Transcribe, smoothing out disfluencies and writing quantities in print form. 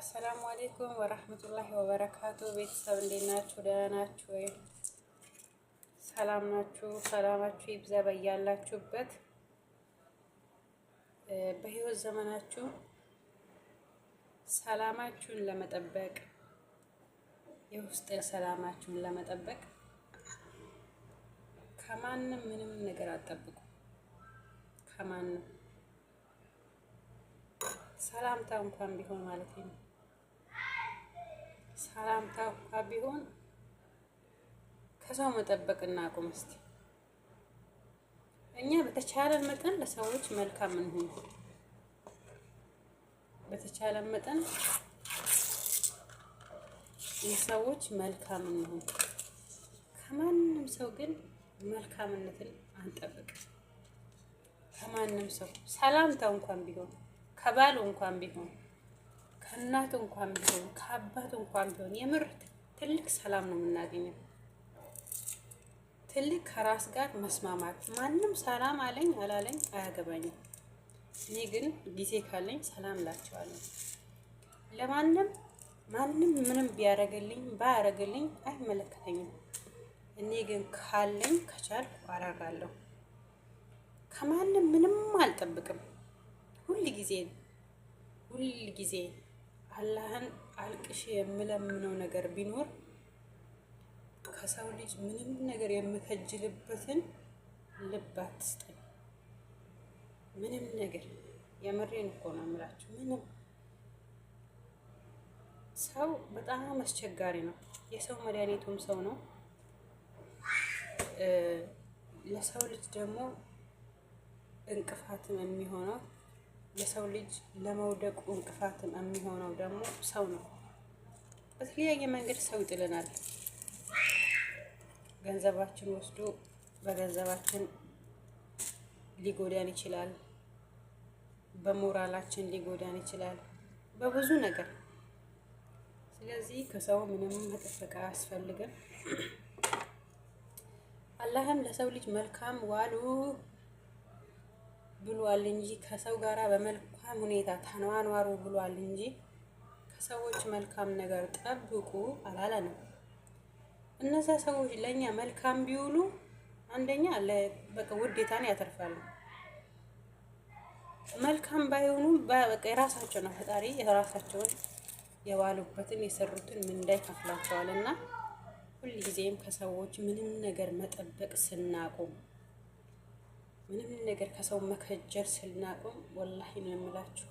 አሰላሙ አሌይኩም ወረህመቱላሂ ወበረካቱ። ቤተሰብ እንዴት ናችሁ? ደህና ናችሁ ወይ? ሰላም ናችሁ? ሰላማችሁ ይብዛ በያላችሁበት። በህይወት ዘመናችሁ ሰላማችሁን ለመጠበቅ የውስጥ ሰላማችሁን ለመጠበቅ ከማንም ምንም ነገር አትጠብቁ። ከማንም ሰላምታ እንኳን ቢሆን ማለት ነው። ሰላምታ እንኳን ቢሆን ከሰው መጠበቅ እናቁም። እስቲ እኛ በተቻለን መጠን ለሰዎች መልካም እንሁን። በተቻለን መጠን ለሰዎች መልካም እንሁን። ከማንም ሰው ግን መልካምነትን አንጠብቅ። ከማንም ሰው ሰላምታ እንኳን ቢሆን ከባሉ እንኳን ቢሆን ከእናቱ እንኳን ቢሆን ከአባቱ እንኳን ቢሆን የምር ትልቅ ሰላም ነው የምናገኘው። ትልቅ ከራስ ጋር መስማማት። ማንም ሰላም አለኝ አላለኝ አያገባኝም። እኔ ግን ጊዜ ካለኝ ሰላም እላቸዋለሁ። ለማንም ማንም ምንም ቢያረግልኝ ባያረግልኝ አይመለከተኝም። እኔ ግን ካለኝ ከቻልኩ አደርጋለሁ። ከማንም ምንም አልጠብቅም። ሁል ጊዜ አላህን አልቅሽ የምለምነው ነገር ቢኖር ከሰው ልጅ ምንም ነገር የምከጅልበትን ልብ አትስጠኝ። ምንም ነገር የምሬን እኮ ነው የምላችሁ። ምንም ሰው በጣም አስቸጋሪ ነው። የሰው መድኃኒቱም ሰው ነው። ለሰው ልጅ ደግሞ እንቅፋትም የሚሆነው ለሰው ልጅ ለመውደቁ እንቅፋትም የሚሆነው ደግሞ ሰው ነው። በተለያየ መንገድ ሰው ይጥለናል። ገንዘባችን ወስዶ በገንዘባችን ሊጎዳን ይችላል። በሞራላችን ሊጎዳን ይችላል። በብዙ ነገር። ስለዚህ ከሰው ምንም መጠበቅ አያስፈልግም። አላህም ለሰው ልጅ መልካም ዋሉ ብሏል እንጂ ከሰው ጋራ በመልካም ሁኔታ ተኗኗሩ ብሏል እንጂ ከሰዎች መልካም ነገር ጠብቁ አላለንም። እነዛ ሰዎች ለኛ መልካም ቢውሉ አንደኛ በቃ ውዴታን ያተርፋሉ። መልካም ባይሆኑ በቃ የራሳቸው ነው ፈጣሪ የራሳቸውን የዋሉበትን የሰሩትን ምንዳ ይከፍላቸዋልና ሁልጊዜም ከሰዎች ምንም ነገር መጠበቅ ስናቆም ምንም ነገር ከሰው መከጀር ስናቆም ወላሂ ነው የምላችሁ